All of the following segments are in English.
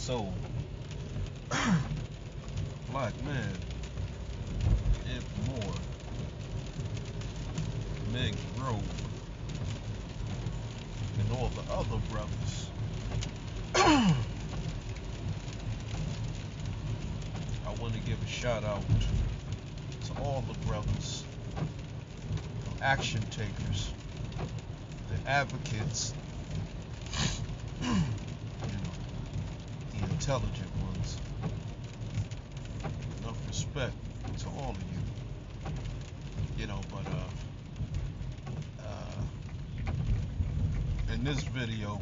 So, black men, if more, Meg Grove, and all the other brothers, I want to give a shout out to all the brothers, action takers, the advocates, the intelligent ones. Enough respect to all of you. But in this video,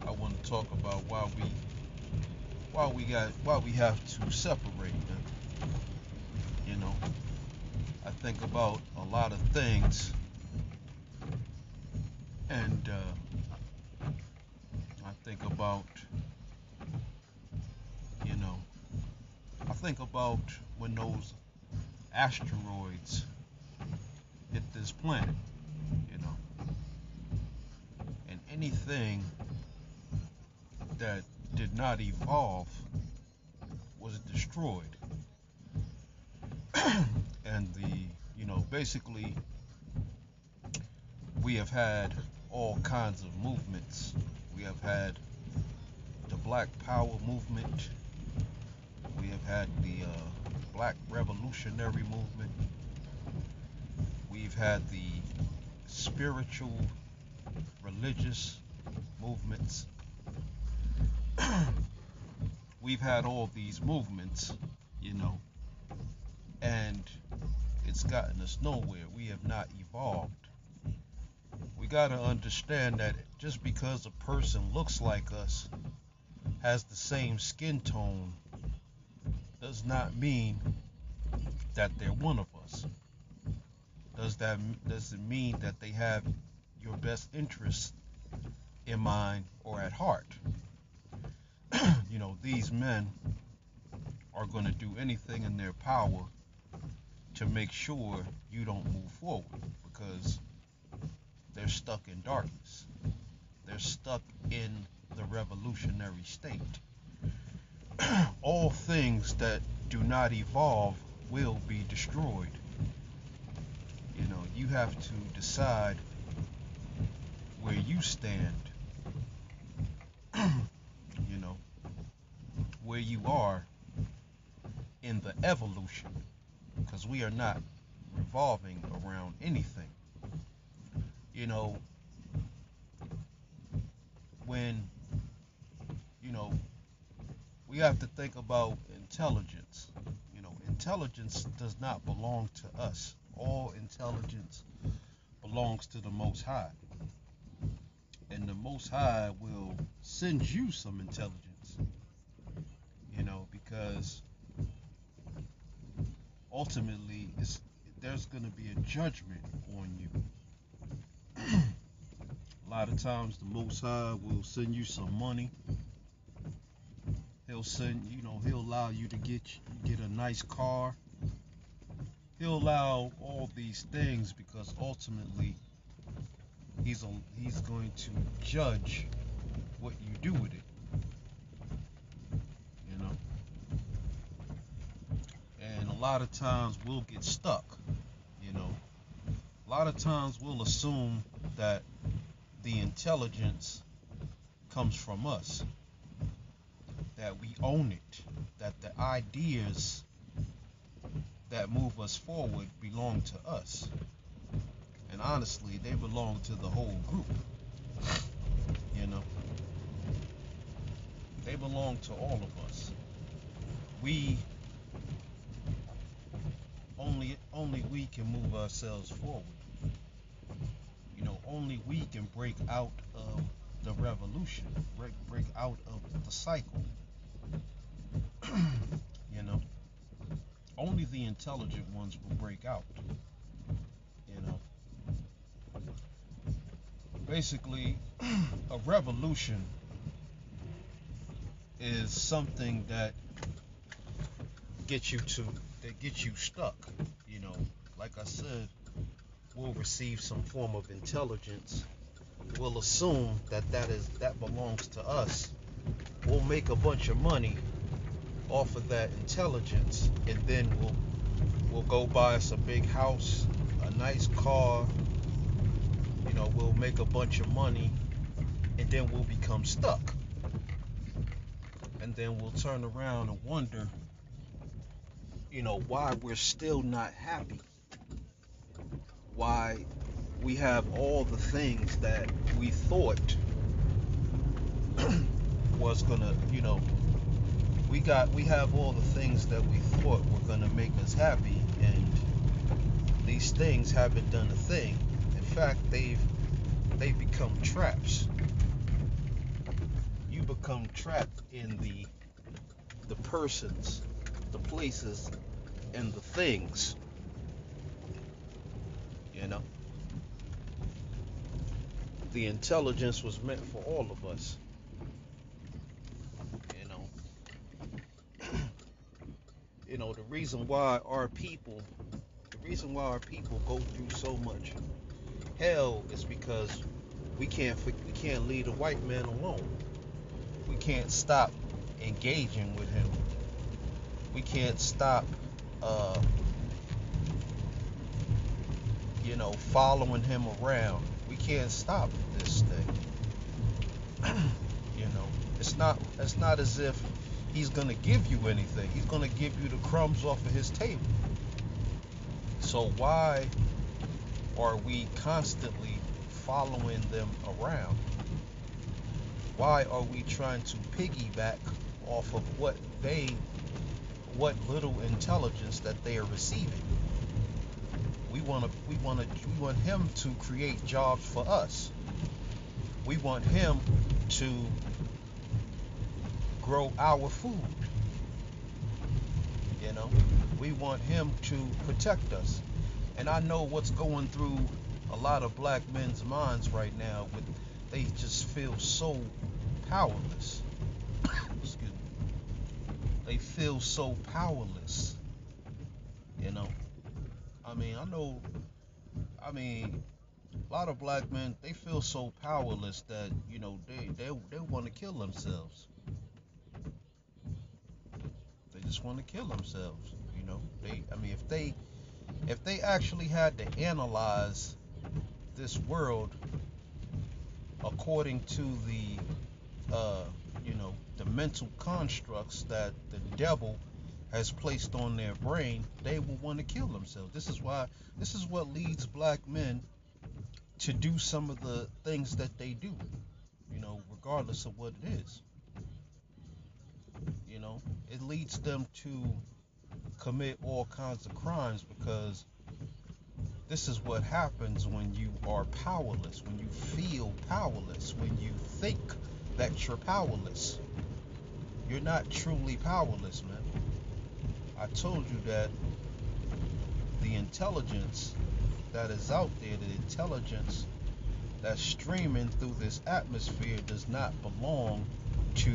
I want to talk about why we have to separate, man. I think about a lot of things, and I think about when those asteroids hit this planet, and anything that did not evolve was destroyed. And basically, we have had all kinds of movements. We have had the Black Power movement. We have had the Black Revolutionary movement. We've had the spiritual, religious movements. We've had all these movements, and it's gotten us nowhere. We have not evolved. We got to understand that just because a person looks like us, has the same skin tone, does not mean that they're one of us. Does it mean that they have your best interests in mind or at heart? These men are going to do anything in their power to make sure you don't move forward, because they're stuck in darkness. They're stuck in the revolutionary state. All things that do not evolve will be destroyed. You have to decide where you stand, where you are in the evolution, because we are not revolving around anything. When we have to think about intelligence. Intelligence does not belong to us. All intelligence belongs to the Most High. And the Most High will send you some intelligence, because ultimately there's going to be a judgment on you. A lot of times the Most High will send you some money. He'll he'll allow you to get a nice car. He'll allow all these things because ultimately he's going to judge what you do with it. And a lot of times we'll get stuck. A lot of times we'll assume that the intelligence comes from us, that we own it, that the ideas that move us forward belong to us. And honestly, they belong to the whole group. They belong to all of us. Only we can move ourselves forward. Only we can break out of the revolution, break out of the cycle. Only the intelligent ones will break out. Basically, a revolution is something that gets you stuck. Like I said, we'll receive some form of intelligence. We'll assume that belongs to us, make a bunch of money off of that intelligence, and then we'll go buy us a big house, a nice car, we'll make a bunch of money, and then we'll become stuck. And then we'll turn around and wonder, why we're still not happy. Why we have all the things that we thought was gonna, we have all the things that we thought were gonna make us happy, and these things haven't done a thing. In fact, they've become traps. You become trapped in the persons, the places, and the things. The intelligence was meant for all of us. The reason why our people go through so much hell is because we can't leave the white man alone. We can't stop engaging with him. We can't stop following him around. We can't stop this thing. It's not as if he's gonna give you anything. He's gonna give you the crumbs off of his table. So why are we constantly following them around? Why are we trying to piggyback off of what little intelligence that they are receiving? We want him to create jobs for us. We want him to grow our food. We want him to protect us. And I know what's going through a lot of black men's minds right now. They just feel so powerless. Excuse me. They feel so powerless. A lot of black men, they feel so powerless that they want to kill themselves. They just want to kill themselves. If they actually had to analyze this world according to the mental constructs that the devil has placed on their brain, they will want to kill themselves. This is what leads black men to do some of the things that they do, regardless of what it is. It leads them to commit all kinds of crimes, because this is what happens when you are powerless, when you feel powerless, when you think that you're powerless. You're not truly powerless, man. I told you that the intelligence that is out there, the intelligence that's streaming through this atmosphere, does not belong to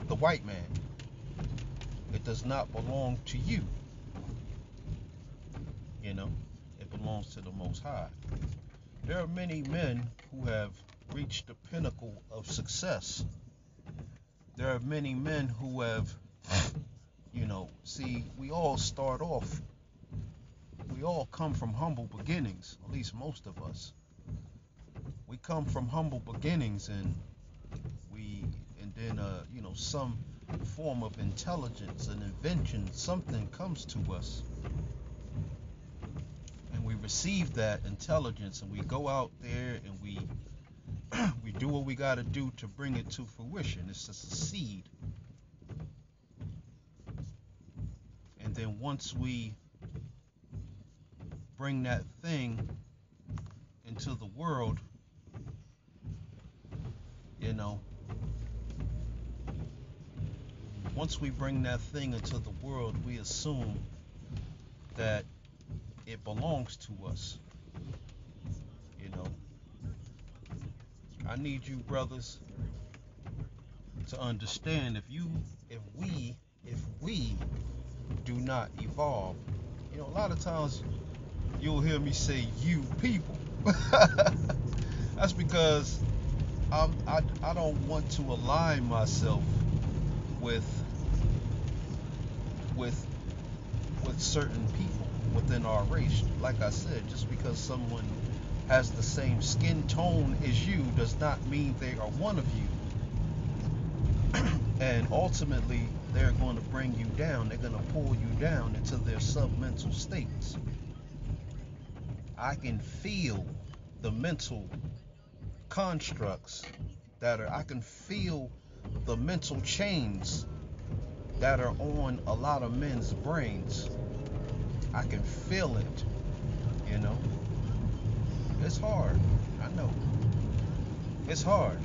the white man. It does not belong to you. It belongs to the Most High. There are many men who have reached the pinnacle of success. There are many men who have, we all start off, we all come from humble beginnings, at least most of us. We come from humble beginnings, and then some form of intelligence, an invention, something comes to us. And we receive that intelligence, and we go out there and we do what we got to do to bring it to fruition. It's just a seed. And then once we bring that thing into the world, once we bring that thing into the world, we assume that it belongs to us. I need you brothers to understand, if we do not evolve, a lot of times you'll hear me say you people. That's because I don't want to align myself with with with certain people within our race. Like I said, just because someone has the same skin tone as you does not mean they are one of you. And ultimately, they're going to bring you down. They're going to pull you down into their submental states. I can feel the mental constructs I can feel the mental chains that are on a lot of men's brains. I can feel it, you know. It's hard. I know. It's hard.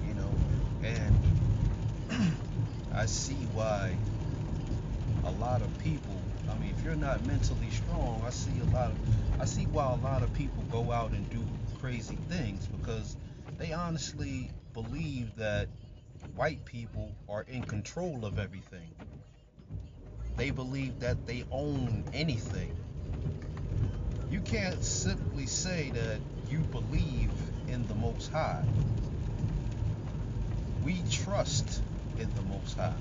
You know, and I see why a lot of people, I mean, if you're not mentally strong, I see why a lot of people go out and do crazy things, because they honestly believe that white people are in control of everything. They believe that they own anything. You can't simply say that you believe in the Most High. We trust in the Most High.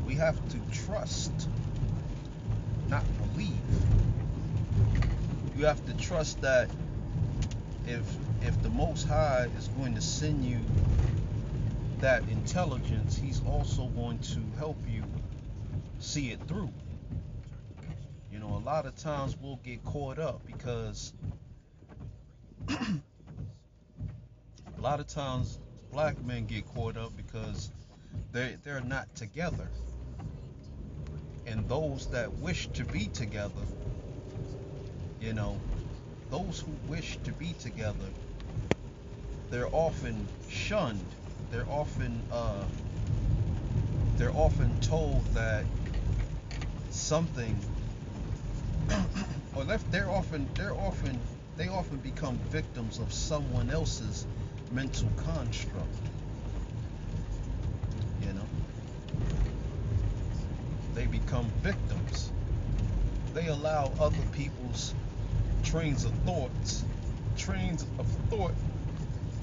We have to trust, not believe. You have to trust that if the Most High is going to send you that intelligence, He's also going to help you see it through. You know, a lot of times we'll get caught up because a lot of times black men get caught up because they're not together. And those that wish to be together, you know, those who wish to be together, they're often shunned. They're often told that something or they often become victims of someone else's mental construct. You know, they become victims. They allow other people's trains of thought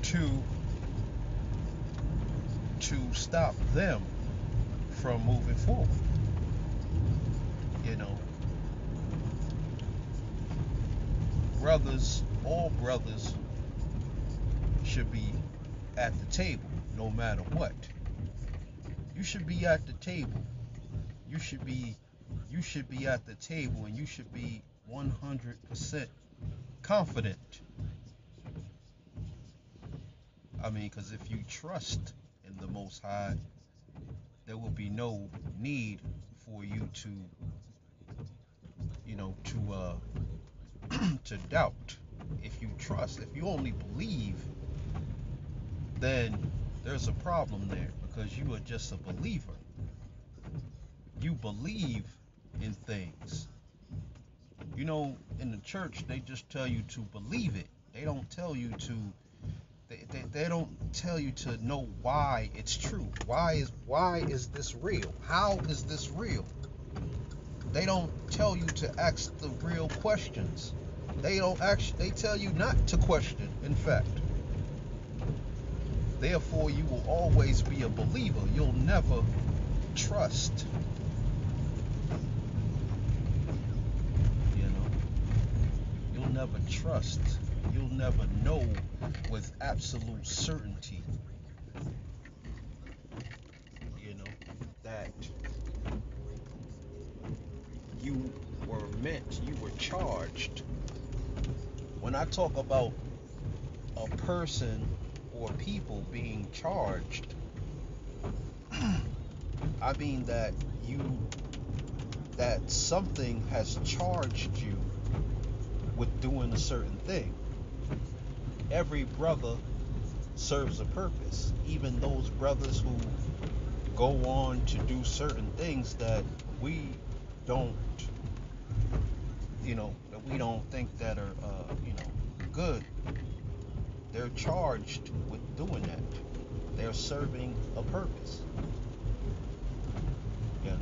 to stop them from moving forward. You know, all brothers should be at the table no matter what. You should be at the table. You should be at the table, and you should be 100% confident. I mean, because if you trust in the Most High, there will be no need for you to, you know, to doubt. If you trust, if you only believe, then there's a problem there, because you are just a believer. You believe in things. You know, in the church, they just tell you to believe it. They don't tell you to. They don't tell you to know why it's true. Why is this real? How is this real? They don't tell you to ask the real questions. They tell you not to question, in fact. Therefore, you will always be a believer. You'll never trust. You know, you'll never trust. You'll never know with absolute certainty, you know, that you were charged. When I talk about a person or people being charged, I mean that something has charged you with doing a certain thing. Every brother serves a purpose. Even those brothers who go on to do certain things that we don't, think that are, good. They're charged with doing that. They're serving a purpose. You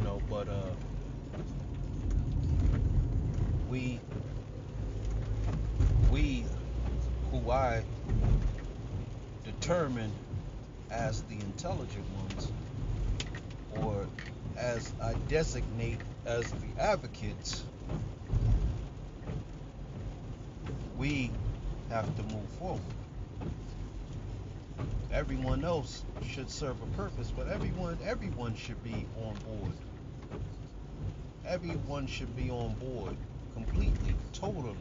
know. But we who I determine as the intelligent ones, or as I designate as the advocates, we have to move forward. Everyone else should serve a purpose, but everyone should be on board. Everyone should be on board completely, totally.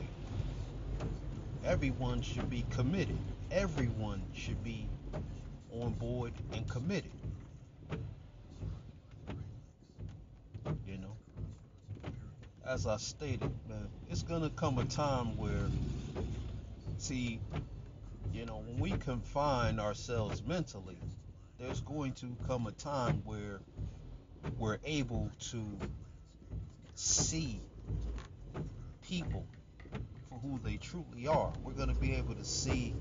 Everyone should be committed. Everyone should be on board and committed. You know, as I stated, man, it's gonna come a time where, see, when we confine ourselves mentally, there's going to come a time where we're able to see people for who they truly are. We're going to be able to see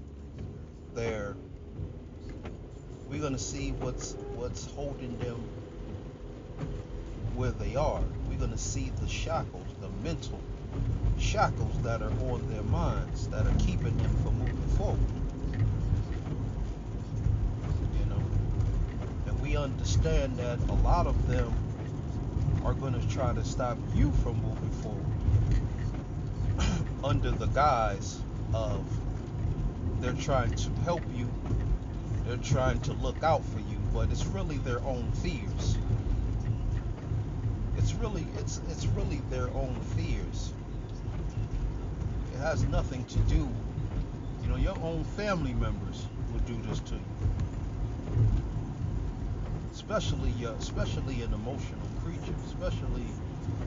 we're going to see what's holding them where they are. We're going to see the shackles, the mental shackles that are on their minds, that are keeping them from moving forward. And we understand that a lot of them are going to try to stop you from moving forward under the guise of they're trying to help you, they're trying to look out for you, but it's really their own fears. It's really their own fears. It has nothing to do, your own family members will do this to you. Especially an emotional creature, especially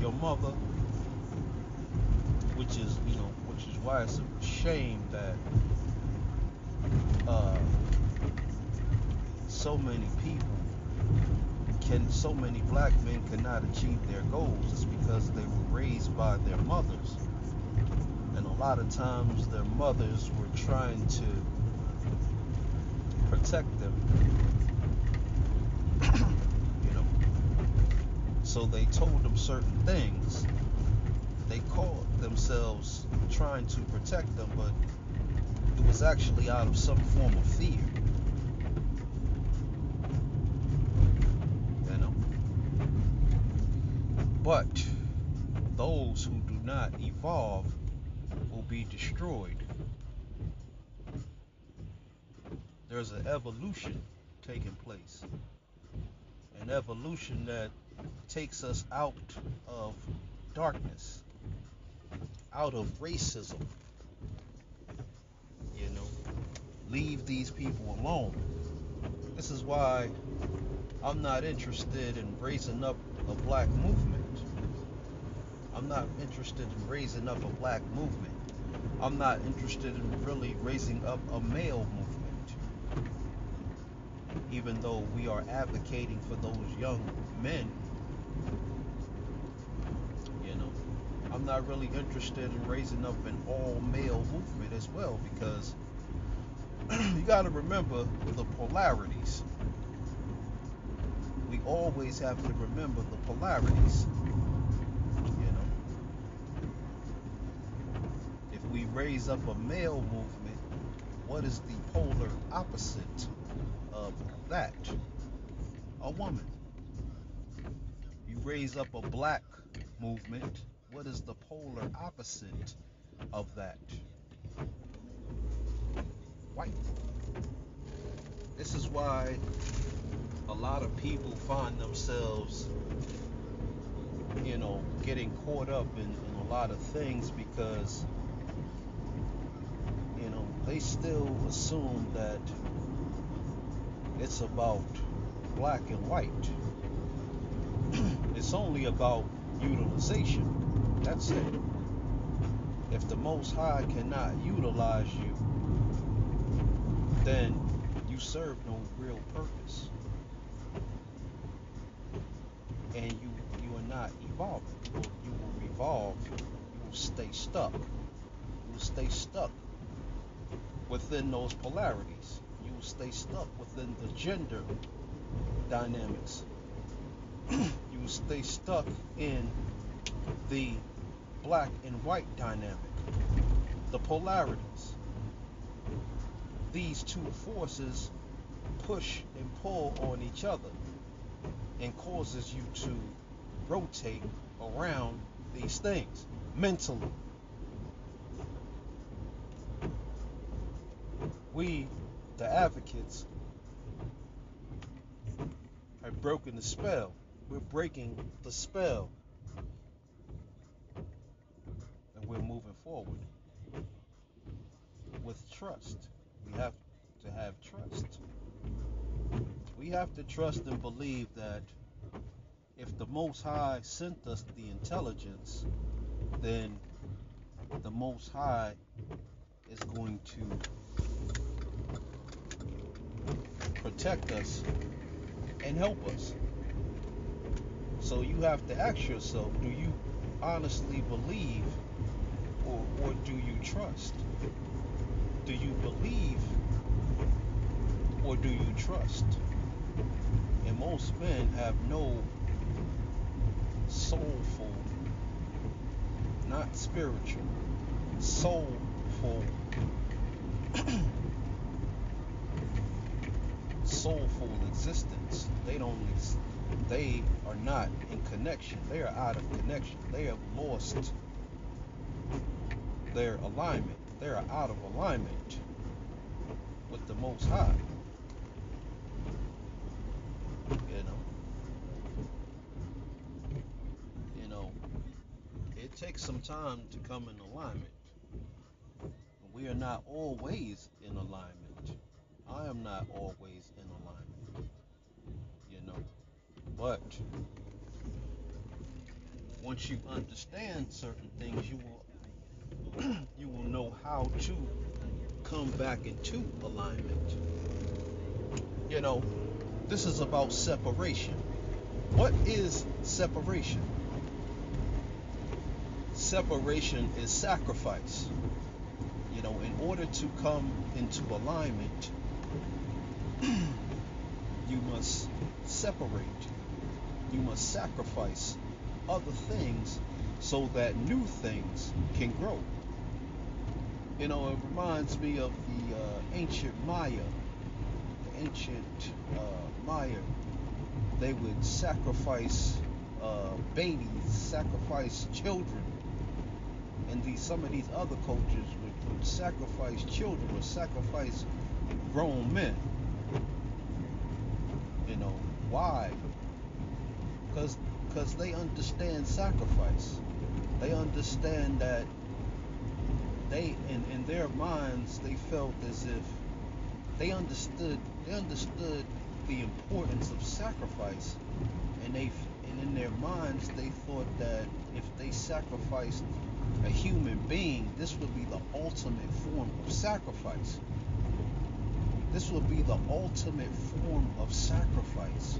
your mother, which is why it's a shame that so many black men cannot achieve their goals. It's because they were raised by their mothers, and a lot of times their mothers were trying to protect them. So they told them certain things. They called themselves trying to protect them, but it was actually out of some form of fear. But those who do not evolve will be destroyed. There's an evolution taking place. An evolution that takes us out of darkness, out of racism. Leave these people alone. This is why I'm not interested in raising up a black movement. I'm not interested in raising up a black movement. I'm not interested in really raising up a male movement. Even though we are advocating for those young men, I'm not really interested in raising up an all-male movement as well, because you got to remember the polarities. We always have to remember the polarities. If we raise up a male movement, what is the polar opposite of that? A woman. You raise up a black movement, what is the polar opposite of that? White. This is why a lot of people find themselves, getting caught up in a lot of things, because, they still assume that it's about black and white. It's only about utilization. That's it. If the Most High cannot utilize you, then you serve no real purpose. And you are not evolving. You will revolve. You will stay stuck. You will stay stuck within those polarities. You will stay stuck within the gender dynamics. You will stay stuck in the black and white dynamic, the polarities. these two forces push and pull on each other and causes you to rotate around these things mentally. We, the advocates, have broken the spell. We're breaking the spell, and we're moving forward with trust. We have to have trust. We have to trust and believe that if the Most High sent us the intelligence, then the Most High is going to protect us and help us. So you have to ask yourself, do you honestly believe, or do you trust? Do you believe or do you trust? And most men have no soulful, not spiritual, soulful, soulful existence. They are not in connection. They are out of connection. They have lost their alignment. They are out of alignment with the Most High. You know, it takes some time to come in alignment. We are not always in alignment. I am not always in alignment. But once you understand certain things, you will know how to come back into alignment. This is about separation. What is separation? Separation is sacrifice. In order to come into alignment, you must separate. You must sacrifice other things so that new things can grow. It reminds me of the ancient Maya. The ancient Maya, they would sacrifice babies, sacrifice children, and some of these other cultures would sacrifice children or sacrifice grown men. Why? Because they understand sacrifice. They understand that in their minds, they felt as if they understood the importance of sacrifice, and in their minds they thought that if they sacrificed a human being, this would be the ultimate form of sacrifice. This would be the ultimate form of sacrifice.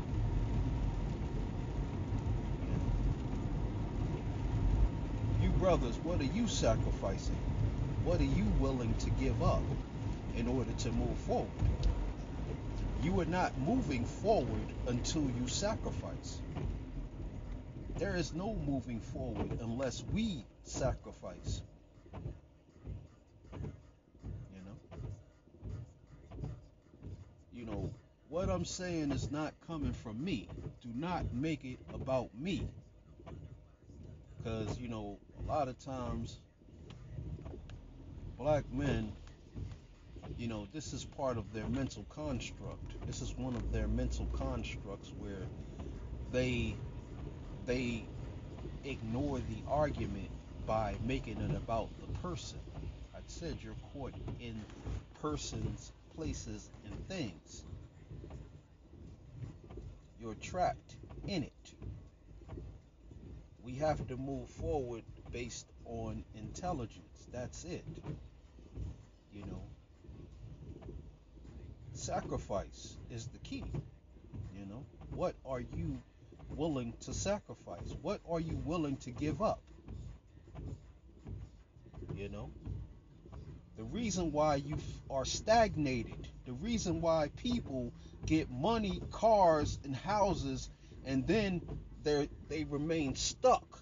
You brothers, what are you sacrificing? What are you willing to give up in order to move forward? You are not moving forward until you sacrifice. There is no moving forward unless we sacrifice. What I'm saying is not coming from me. Do not make it about me. Because, a lot of times, black men, this is part of their mental construct. This is one of their mental constructs where they ignore the argument by making it about the person. I said you're caught in persons, places, and things. You're trapped in it. We have to move forward based on intelligence. That's it. Sacrifice is the key. What are you willing to sacrifice? What are you willing to give up? The reason why you are stagnated, the reason why people get money, cars, and houses, and then they remain stuck.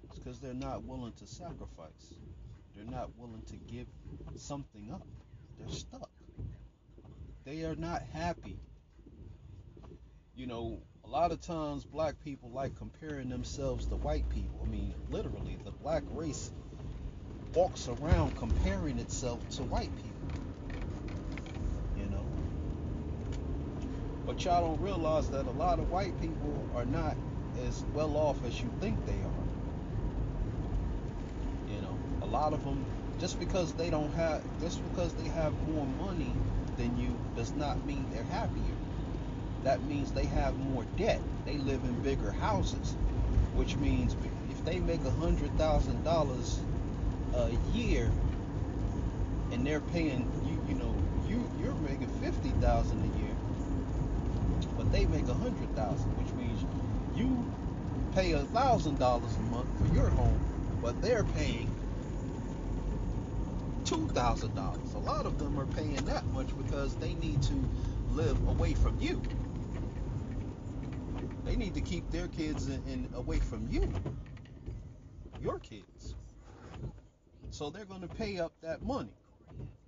It's because they're not willing to sacrifice. They're not willing to give something up. They're stuck. They are not happy. A lot of times black people like comparing themselves to white people. I mean, literally, the black race walks around comparing itself to white people, you know. But y'all don't realize that a lot of white people are not as well off as you think they are. A lot of them, just because they have more money than you does not mean they're happier. That means they have more debt. They live in bigger houses, which means if they make $100,000 a year and they're paying you're making $50,000 a year, but they make $100,000, which means you pay $1,000 a month for your home, but they're paying $2,000. A lot of them are paying that much because they need to live away from you. They need to keep their kids away from you, your kids. So they're going to pay up that money.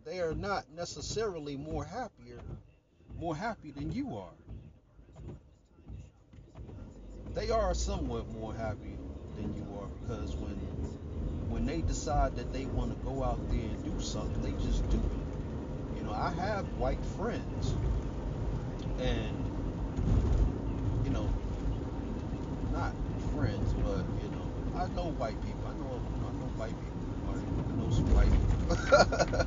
They are not necessarily more happy than you are. They are somewhat more happy than you are because when they decide that they want to go out there and do something, they just do it. I have white friends, and not friends, but I know white people. I know white people. I know some white people.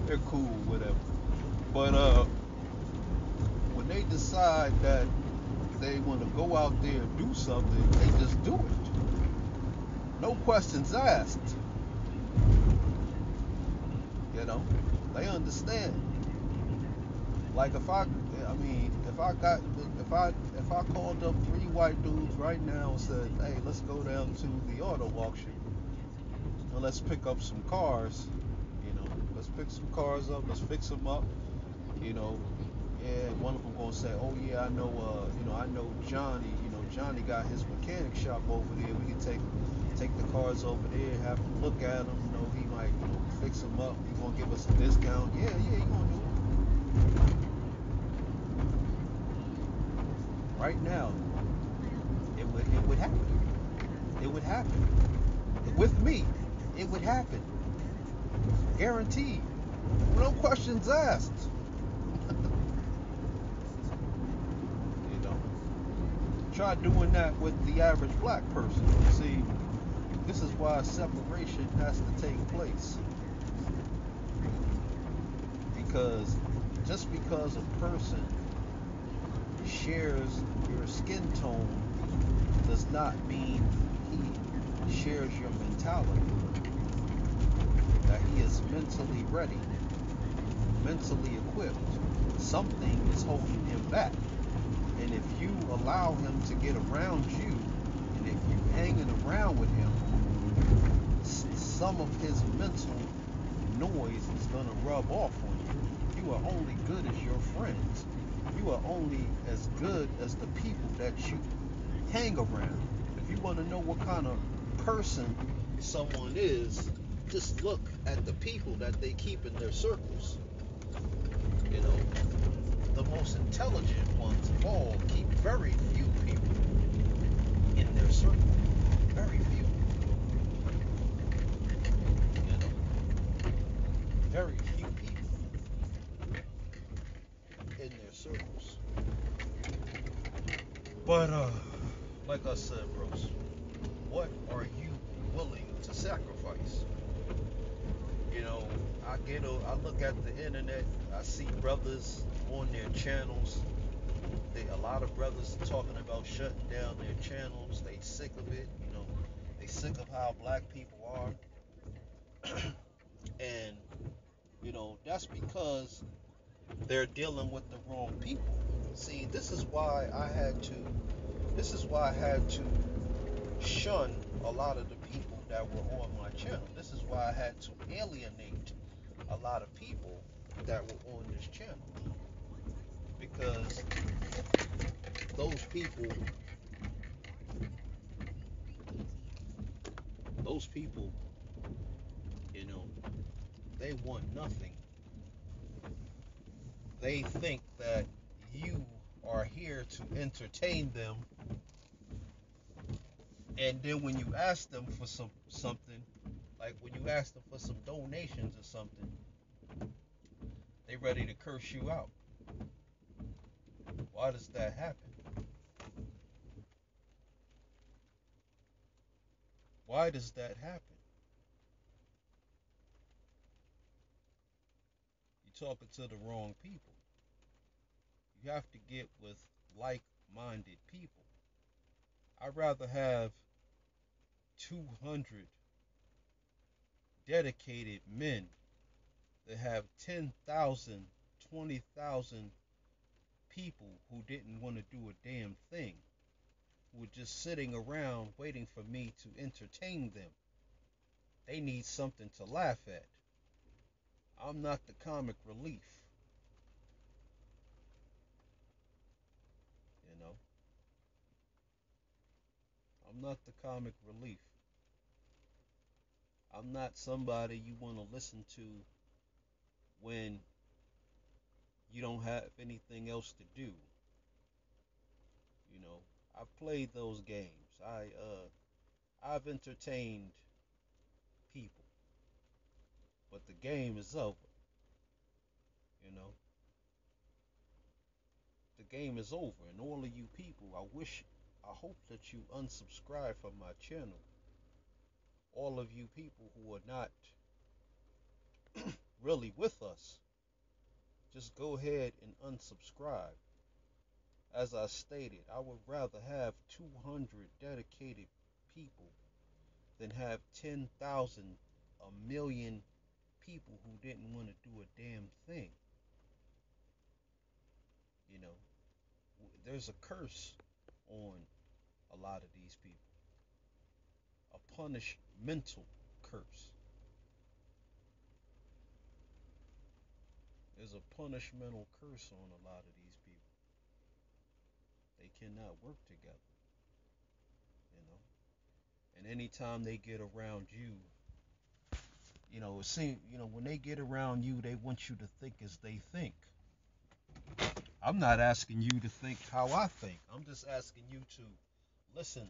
They're cool, whatever. But when they decide that they want to go out there and do something, they just do it. No questions asked. They understand. Like if I called up 3 white dudes right now and said, hey, let's go down to the auto auction and let's pick up some cars, let's pick some cars up, let's fix them up, yeah, one of them gonna say, oh yeah, I know Johnny, Johnny got his mechanic shop over there, we can take the cars over there, have him look at them, he might, fix them up, he gonna give us a discount, yeah, he gonna do it. Right now, it would happen. It would happen. With me, it would happen. Guaranteed. No questions asked. Try doing that with the average black person. See, this is why separation has to take place. Because just because a person shares your skin tone does not mean he shares your mentality. That he is mentally ready, mentally equipped. Something is holding him back. And if you allow him to get around you, and if you're hanging around with him, some of his mental noise is going to rub off on you. You are only good as your friends. You are only as good as the people that you hang around. If you want to know what kind of person someone is, just look at the people that they keep in their circles. The most intelligent ones of all keep very few people in their circle. Very few. Very few people in their circles. But like I said, bros, what are you willing to sacrifice? I look at the internet, I see brothers on their channels. A lot of brothers talking about shutting down their channels. They sick of it, they sick of how black people are. And, that's because they're dealing with the wrong people. See, this is why I had to shun a lot of the people that were on my channel. This is why I had to alienate a lot of people that were on this channel, because those people You know, they want nothing. They think that you are here to entertain them, and then when you ask them for something, like when you ask them for some donations or something, they ready to curse you out. Why does that happen? Why does that happen? You're talking to the wrong people. You have to get with like-minded people. I'd rather have 200 dedicated men that have 10,000, 20,000 people who didn't want to do a damn thing, who were just sitting around waiting for me to entertain them. They need something to laugh at. I'm not the comic relief, you know. I'm not the comic relief. I'm not somebody you want to listen to when you don't have anything else to do. You know, I've played those games. I've entertained people, but the game is over. You know, the game is over, and all of you people, I hope that you unsubscribe from my channel. All of you people who are not really with us, just go ahead and unsubscribe. As I stated, I would rather have 200 dedicated people than have 10,000, a million people who didn't want to do a damn thing. You know, there's a curse on a lot of these people, a punishmental curse. There's a punishmental curse on a lot of these people. They cannot work together, you know. And anytime they get around you, it seems, when they get around you, they want you to think as they think. I'm not asking you to think how I think. I'm just asking you to listen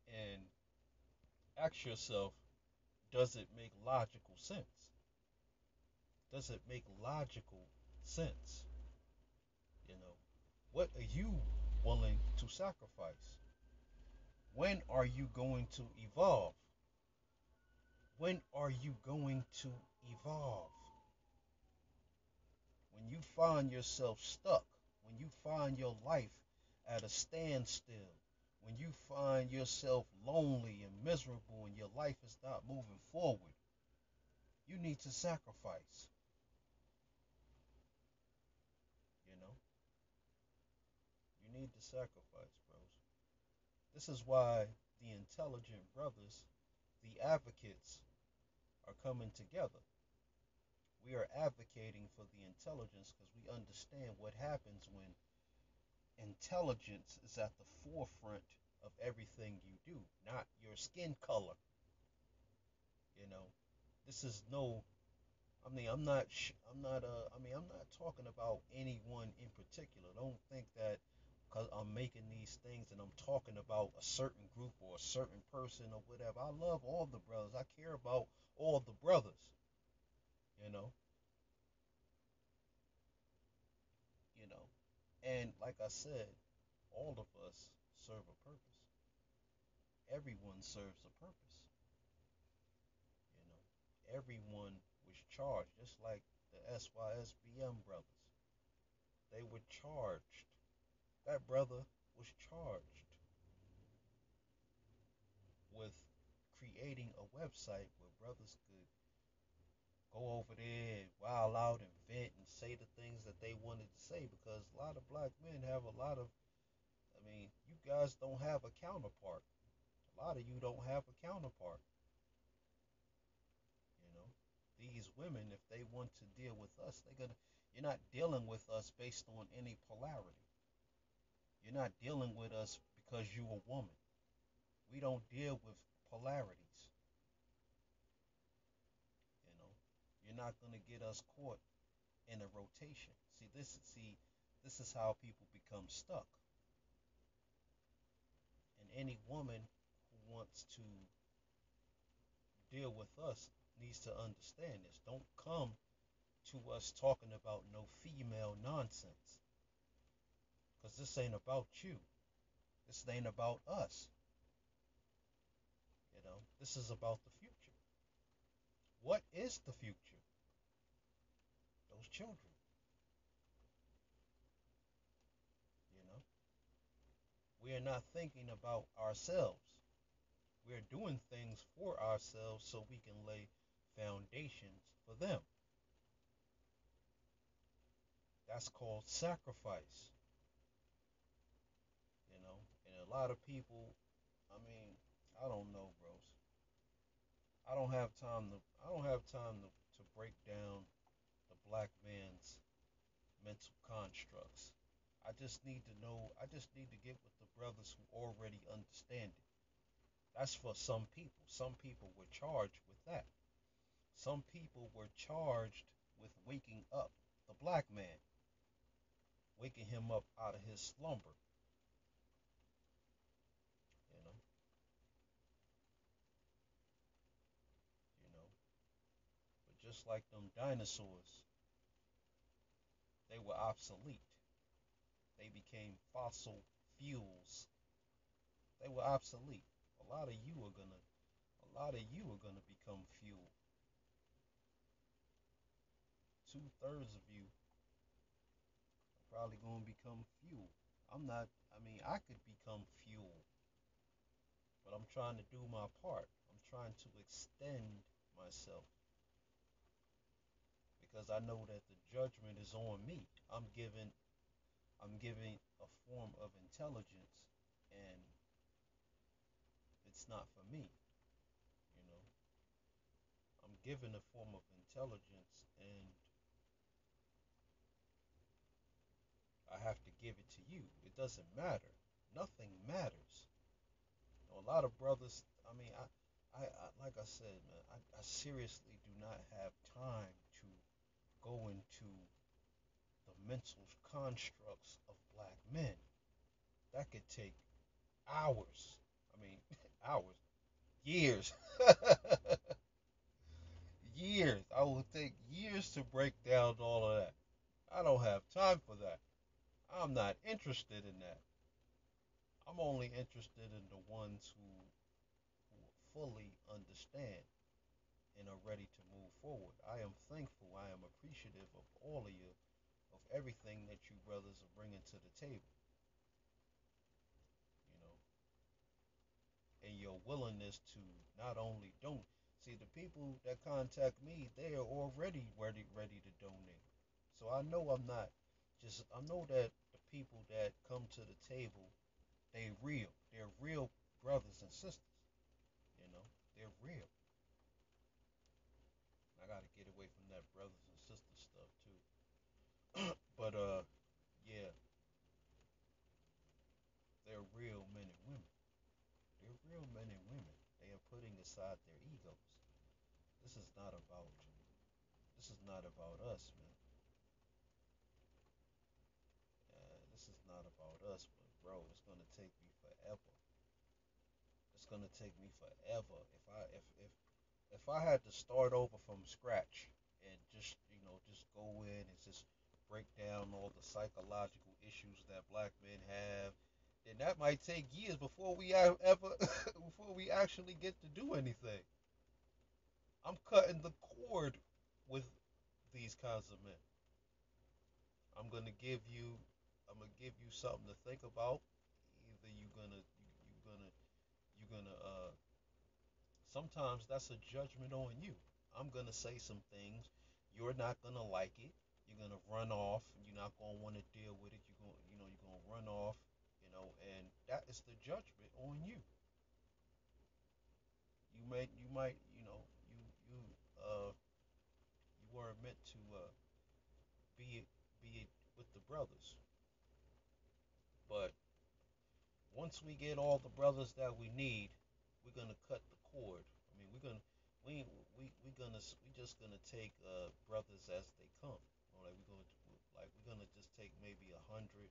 and ask yourself, does it make logical sense? Does it make logical sense? You know, what are you willing to sacrifice? When are you going to evolve? When are you going to evolve? When you find yourself stuck, when you find your life at a standstill, when you find yourself lonely and miserable and your life is not moving forward, you need to sacrifice. You know, you need to sacrifice, bros. This is why the intelligent brothers, the advocates, are coming together. We are advocating for the intelligence because we understand what happens when intelligence is at the forefront of everything you do, not your skin color. You know, this is no. I mean, I'm not. I'm not. I'm not talking about anyone in particular. Don't think that because I'm making these things and I'm talking about a certain group or a certain person or whatever. I love all the brothers. I care about all the brothers. You know. You know. And like I said, all of us serve a purpose. Everyone serves a purpose. You know, everyone was charged, just like the SYSBM brothers. They were charged. That brother was charged with creating a website where brothers could go over there and wild out and vent and say the things that they wanted to say because a lot of black men have a lot of, you guys don't have a counterpart. A lot of you don't have a counterpart. You know, these women, if they want to deal with us, you're not dealing with us based on any polarity. You're not dealing with us because you're a woman. We don't deal with polarities. You're not gonna get us caught in a rotation. This is how people become stuck. And any woman who wants to deal with us needs to understand this. Don't come to us talking about no female nonsense. Because this ain't about you. This ain't about us. This is about the future. What is the future? Those children. You know, we are not thinking about ourselves. We are doing things for ourselves so we can lay foundations for them. That's called sacrifice. And a lot of people, I mean, I don't know, bros. I don't have time to break down the black man's mental constructs. I just need to get with the brothers who already understand it. That's for some people. Some people were charged with that. Some people were charged with waking up the black man, waking him up out of his slumber, you know, you know. But just like them dinosaurs, they were obsolete. They became fossil fuels. They were obsolete. A lot of you are gonna a lot of you are gonna become fuel. 2/3 of you are probably gonna become fuel. I mean, I could become fuel, but I'm trying to do my part. I'm trying to extend myself because I know that the judgment is on me. I'm giving a form of intelligence, and it's not for me, you know. I'm giving a form of intelligence, and I have to give it to you. It doesn't matter. Nothing matters. A lot of brothers. I mean, I like I said, man, I seriously do not have time to go into the mental constructs of black men. That could take hours. I mean, hours, years, years. I will take years to break down all of that. I don't have time for that. I'm not interested in that. I'm only interested in the ones who fully understand and are ready to move forward. I am thankful. I am appreciative of all of you, of everything that you brothers are bringing to the table, you know, and your willingness to not only don't see the people that contact me, they are already ready to donate. So I know I'm not just I know that the people that come to the table, they're real brothers and sisters, you know, they're real. I got to get away from that brothers and sisters stuff too. But yeah, they're real men and women. They're real men and women. They are putting aside their egos. This is not about this is not about us, man. This is not about us, but bro, it's gonna take me forever. It's gonna take me forever if I had to start over from scratch and just just go in and just break down all the psychological issues that black men have, then that might take years before we ever before we actually get to do anything. I'm cutting the cord with these kinds of men. I'm gonna give you I'm gonna give you something to think about. Either you're gonna sometimes that's a judgment on you. I'm gonna say some things. You're not gonna like it. You're gonna run off. You're not gonna want to deal with it. You're gonna run off. And that is the judgment on you. You might you weren't meant to be be with the brothers. But once we get all the brothers that we need, we're gonna cut the cord. I mean, we're gonna just gonna take brothers as they come. Like we're gonna just take maybe a hundred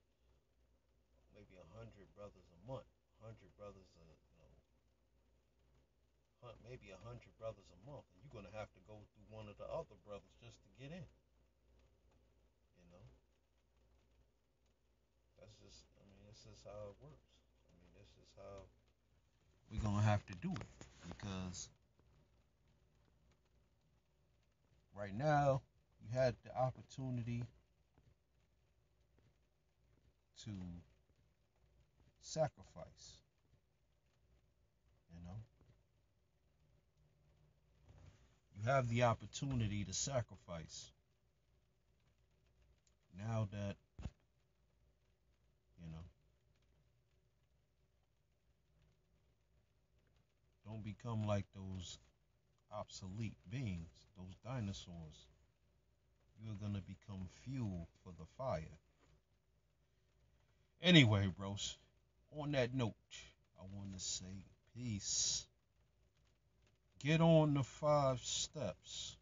brothers a month, 100 brothers maybe 100 brothers a month, and you're gonna have to go through one of the other brothers just to get in. You know, that's just I mean this is how it works. I mean this is how we're gonna have to do it because right now you had the opportunity to sacrifice. You know, you have the opportunity to sacrifice now that you know. Don't become like those obsolete beings, those dinosaurs. You're gonna become fuel for the fire. Anyway, bros, on that note, I want to say peace. Get on the 5 steps.